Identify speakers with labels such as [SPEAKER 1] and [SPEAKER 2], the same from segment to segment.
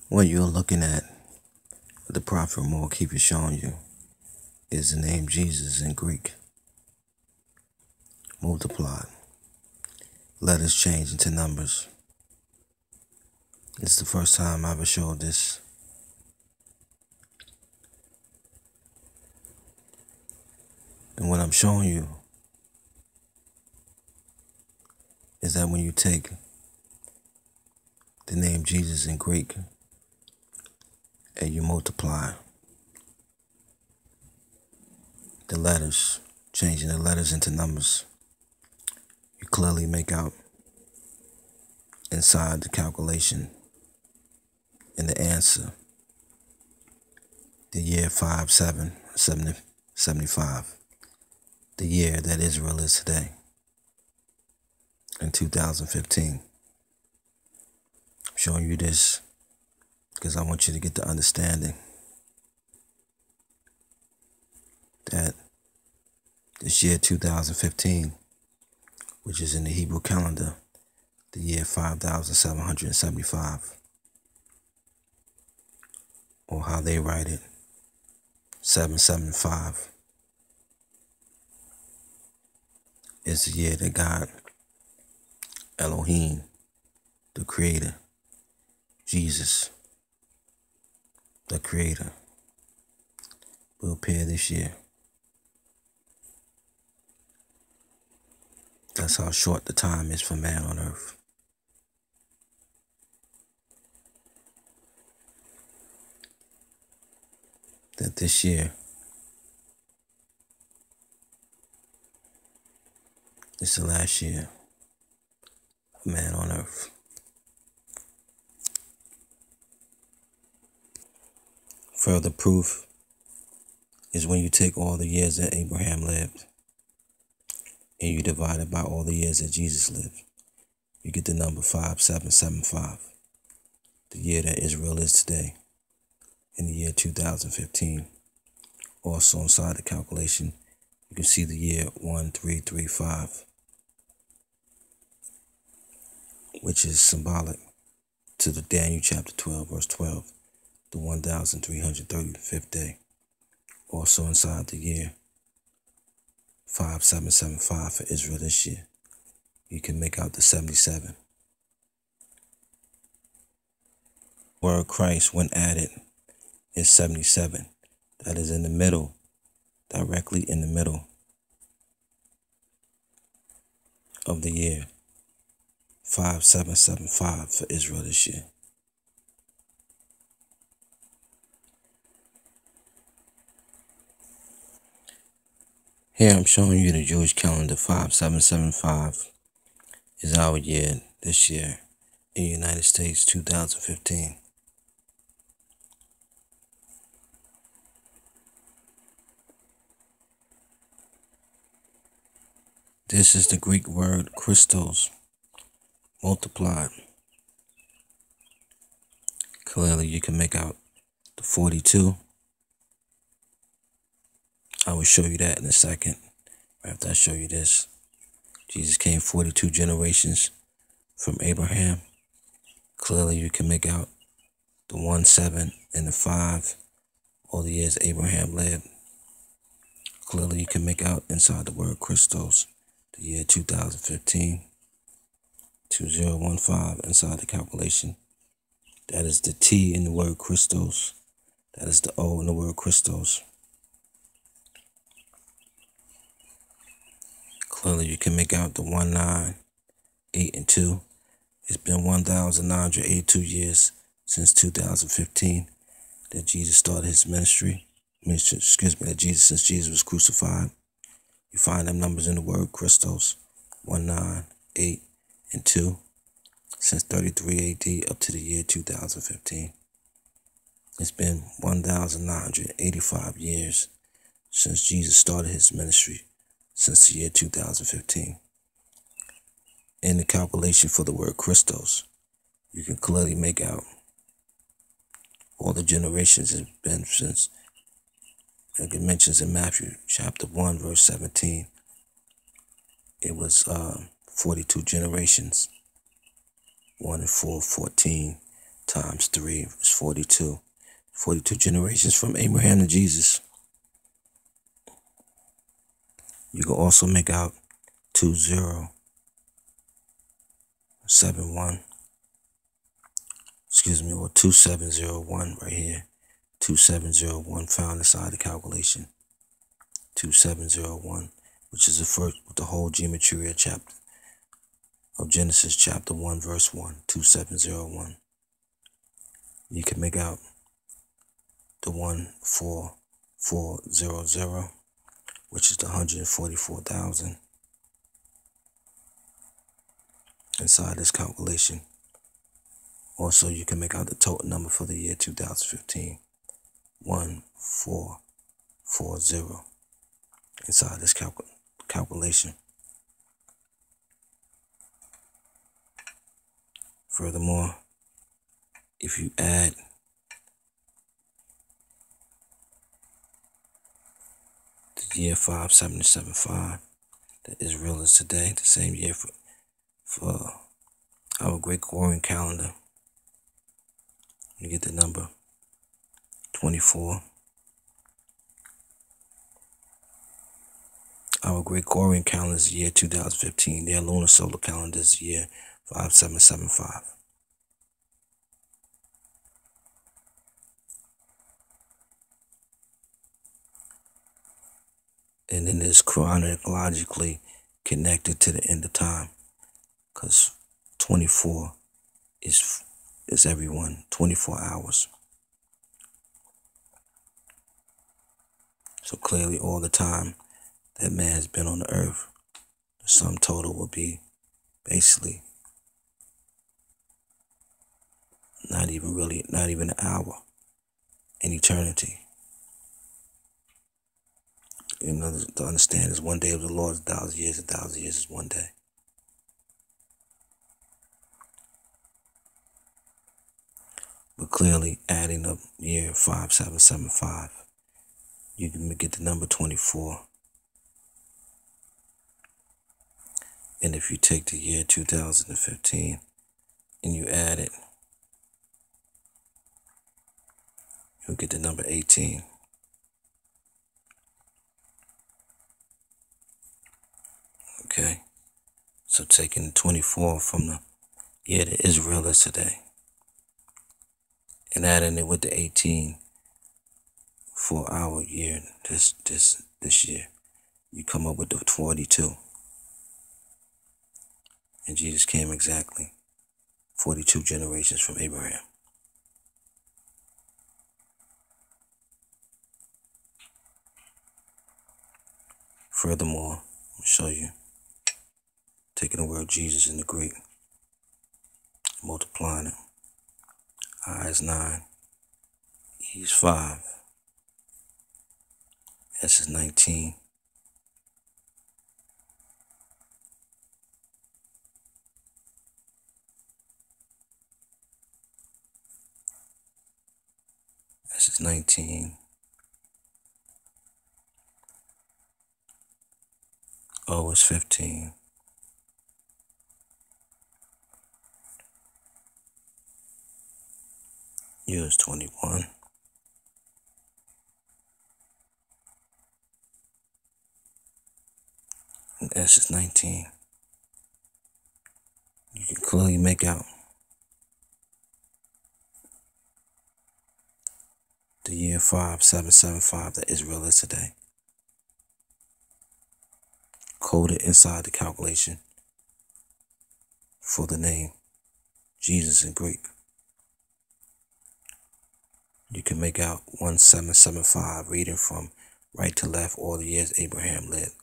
[SPEAKER 1] What you're looking at, the prophet will keep it showing you, is the name Jesus in Greek. Multiplied. Letters change into numbers. It's the first time I ever showed this. And what I'm showing you is that when you take the name Jesus in Greek and you multiply the letters, changing the letters into numbers, you clearly make out inside the calculation in the answer the year 5775, the year that Israel is today, in 2015. I'm showing you this because I want you to get the understanding that this year 2015, which is in the Hebrew calendar, the year 5775, or how they write it, 775, is the year that God, Elohim, the Creator, Jesus, the Creator, will appear this year. That's how short the time is for man on earth. That this year is the last year of man on earth. Further proof is when you take all the years that Abraham lived and you divide it by all the years that Jesus lived, you get the number 5775, the year that Israel is today, in the year 2015. Also inside the calculation, you can see the year 1335, which is symbolic to the Daniel chapter 12, verse 12, the 1335th day. Also inside the year 5775 for Israel this year, you can make out the 77. Word Christ, when added, is 77. That is in the middle, directly in the middle of the year 5775 for Israel this year. Here I'm showing you the Jewish calendar. 5775 is our year this year in the United States, 2015. This is the Greek word Christos, multiplied. Clearly you can make out the 42. I will show you that in a second. After I show you this, Jesus came 42 generations from Abraham. Clearly you can make out the 1, 7, and the 5, all the years Abraham lived. Clearly you can make out inside the word Christos, the year 2015, 2015 inside the calculation. That is the T in the word Christos. That is the O in the word Christos. Clearly you can make out the 1, 9, 8, and 2. It's been 1,982 years since 2015 that Jesus started his ministry. Since Jesus was crucified. You find them numbers in the word Christos, 1, 9, 8, and 2, since 33 AD up to the year 2015. It's been 1,985 years since Jesus started his ministry, since the year 2015. In the calculation for the word Christos, you can clearly make out all the generations it's been since. Like it mentions in Matthew chapter 1, verse 17, it was 42 generations, 1 and 4, 14, times 3 is 42. 42 generations from Abraham to Jesus. You can also make out 2071. Or 2701 right here. 2701 found inside the calculation. 2701, which is the first with the whole gematria chapter of Genesis chapter 1 verse 1. 2701. You can make out the 14400, which is the 144,000 inside this calculation. Also, you can make out the total number for the year 2015, 1440, inside this calculation. Furthermore, if you add the year 5775 that Israel is today, the same year for our Gregorian calendar, you get the number 24. Our Gregorian calendar is the year 2015. Their lunar solar calendar is the year 5775. And then it's chronologically connected to the end of time, because 24 is everyone, 24 hours. So clearly all the time that man has been on the earth, the sum total will be basically not even an hour in eternity. You know, to understand is one day of the Lord is 1,000 years, 1,000 years is one day. But clearly, adding up year 5775, you can get the number 24. And if you take the year 2015 and you add it, you'll get the number 18. Okay? So taking 24 from the year that Israel is today and adding it with the 18 for our year this year, you come up with the 42. And Jesus came exactly 42 generations from Abraham. Furthermore, I'll show you, taking the word Jesus in the Greek, multiplying it. I is 9, E is 5, S is 19, S is 19, O is 15, U is 21, and S is 19. You can clearly make out the year 5775 that Israel is today, coded inside the calculation for the name Jesus in Greek. You can make out 1775 reading from right to left all the years Abraham lived.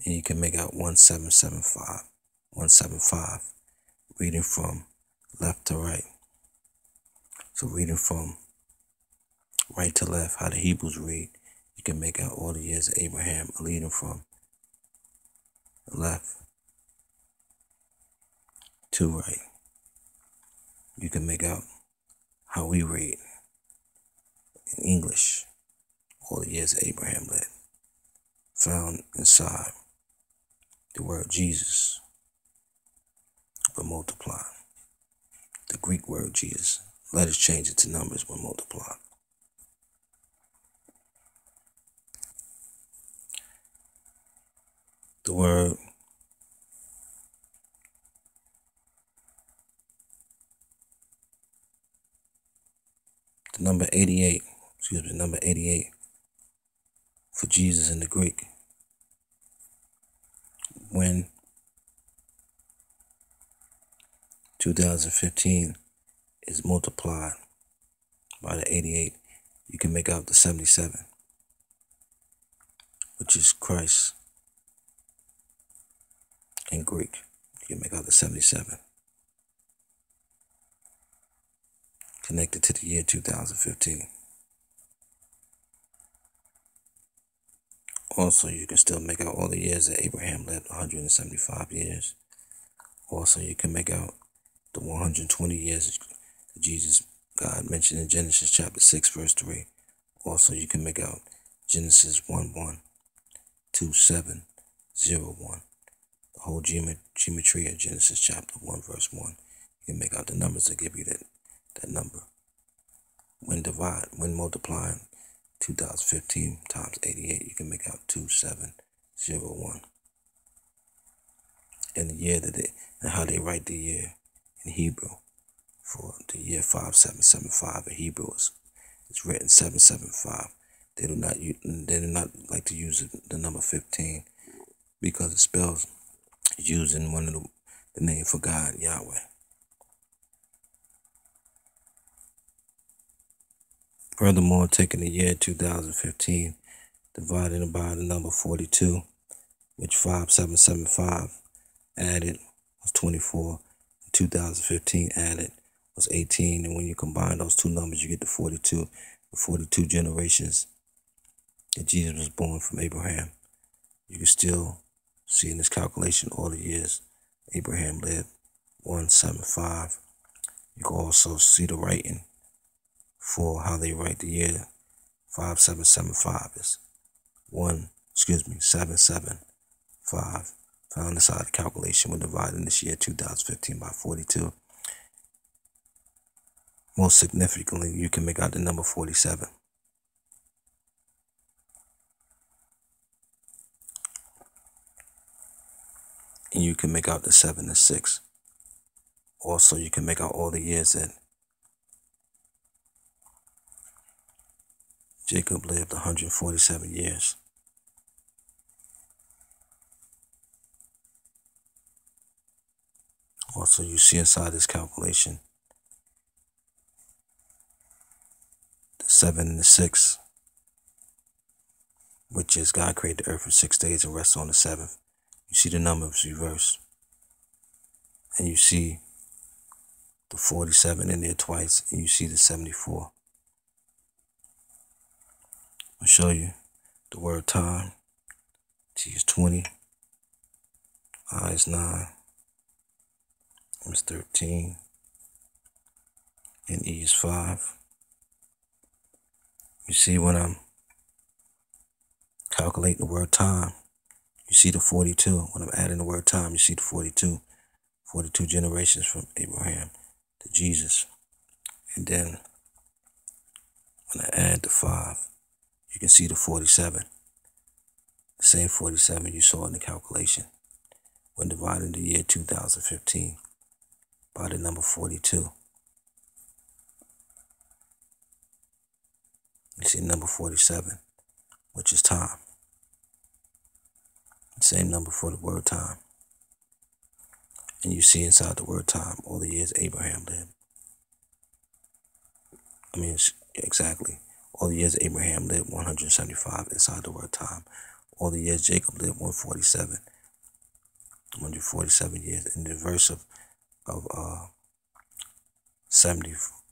[SPEAKER 1] And you can make out 175 reading from left to right. So reading from right to left, how the Hebrews read, you can make out all the years of Abraham leading from left to right. You can make out how we read in English all the years Abraham lived, found inside the word Jesus, but multiplied. The Greek word Jesus letters change into numbers when multiplied. The word number 88 for Jesus in the Greek, when 2015 is multiplied by the 88, you can make out the 77, which is Christ in Greek. You can make out the 77, connected to the year 2015. Also, you can still make out all the years that Abraham lived, 175 years. Also, you can make out the 120 years that God mentioned in Genesis chapter 6, verse 3. Also, you can make out Genesis 1:1, 2:7, 0:1. The whole geometry of Genesis chapter 1, verse 1. You can make out the numbers that give you that number. When multiplying 2015 times 88, you can make out 2701. And the year and how they write the year in Hebrew for the year 5775 in Hebrew it's written 775. They do not like to use the number 15 because it spells using one of the name for God, Yahweh. Furthermore, taking the year 2015, divided by the number 42, which 5775 added was 24, 2015 added was 18, and when you combine those two numbers, you get the 42. The 42 generations that Jesus was born from Abraham. You can still see in this calculation all the years Abraham lived, 175. You can also see the writing for how they write the year 5775 is 775. Found inside the calculation when dividing this year 2015 by 42. Most significantly, you can make out the number 47. And you can make out the 7 and 6. Also, you can make out all the years that Jacob lived, 147 years. Also, you see inside this calculation the 7 and the 6, which is God created the earth in 6 days and rested on the 7th. You see the numbers reversed. And you see the 47 in there twice, and you see the 74. I'll show you the word time. T is 20. I is 9. M is 13. And E is 5. You see when I'm calculating the word time, you see the 42. When I'm adding the word time, you see the 42. 42 generations from Abraham to Jesus. And then when I add the 5, you can see the 47. The same 47 you saw in the calculation when dividing the year 2015 by the number 42. You see number 47, which is time. The same number for the word time. And you see inside the word time all the years Abraham lived. Exactly. All the years Abraham lived, 175 inside the word time. All the years Jacob lived, 147 years. In the verse of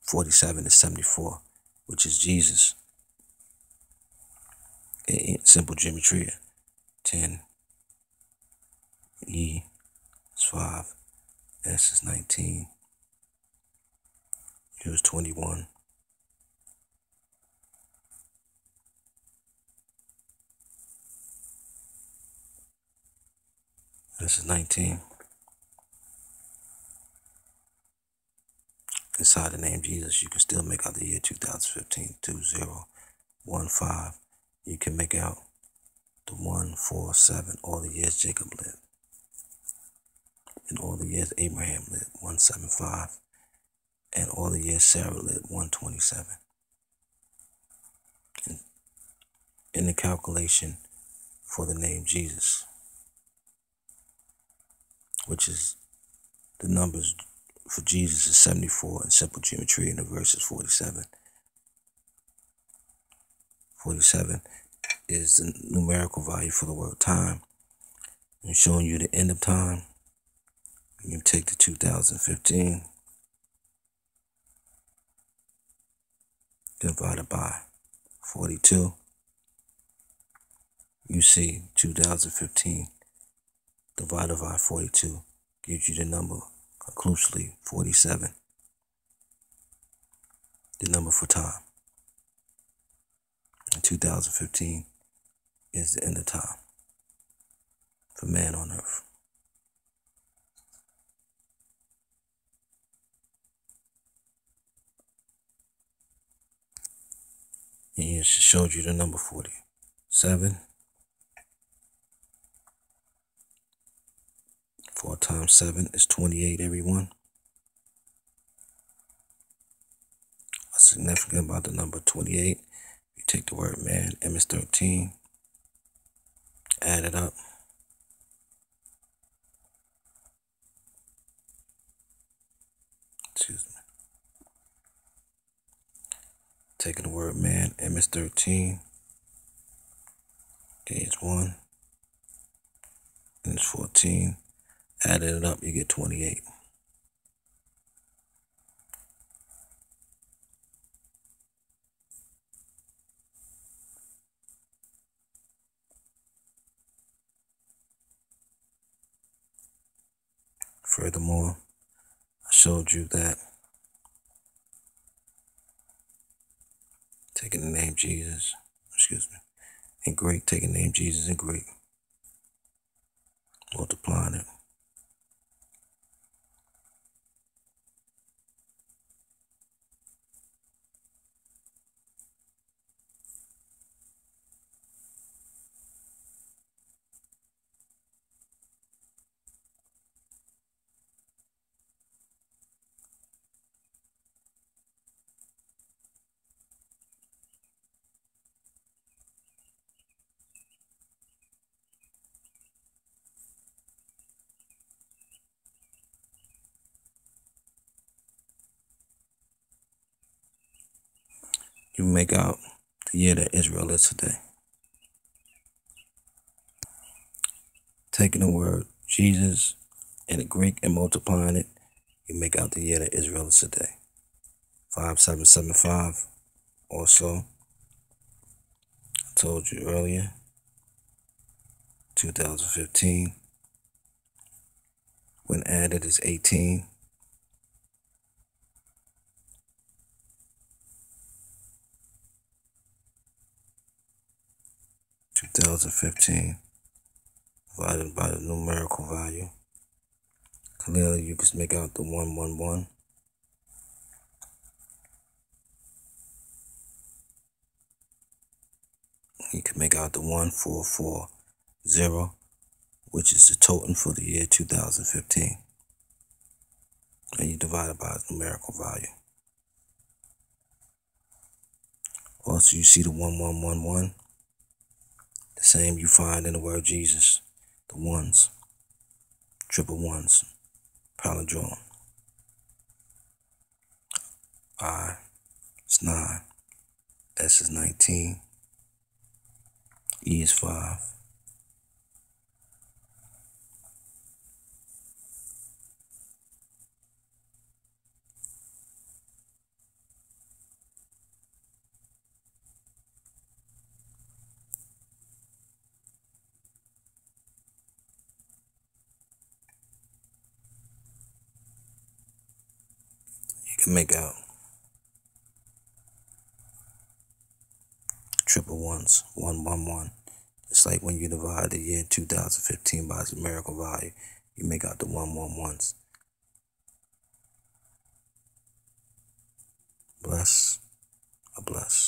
[SPEAKER 1] 47 is 74, which is Jesus. In simple geometry, 10, E is 5, S is 19, U is 21, this is 19. inside the name Jesus, you can still make out the year 2015, 2015. You can make out the 147, all the years Jacob lived, and all the years Abraham lived, 175, and all the years Sarah lived, 127. And in the calculation for the name Jesus, which is the numbers for Jesus is 74 in simple geometry, and the verse is 47. 47 is the numerical value for the word time. And showing you the end of time, you take the 2015 divided by 42. You see 2015 divided by 42 gives you the number conclusively 47. The number for time. And 2015 is the end of time for man on earth. And it showed you the number 47. 4 times 7 is 28, everyone. What's significant about the number 28? You take the word man, M is 13, add it up. Excuse me. Taking the word man, M is 13, okay, it's 1, and it's 14. Adding it up, you get 28. Furthermore, I showed you that taking the name Jesus, in Greek, taking the name Jesus in Greek, multiplying it, you make out the year that Israel is today. Taking the word Jesus in the Greek and multiplying it, you make out the year that Israel is today. 5775. Also, I told you earlier, 2015, when added is 18. 2015 divided by the numerical value. Clearly, you can make out the 111. You can make out the 1440, which is the total for the year 2015. And you divide it by its numerical value. Also, you see the 1111. The same you find in the word Jesus. The ones, triple ones, palindrome. I is 9, S is 19, E is 5. You can make out triple ones, 111. It's like when you divide the year 2015 by its numerical value, you make out the 111s. bless. God bless.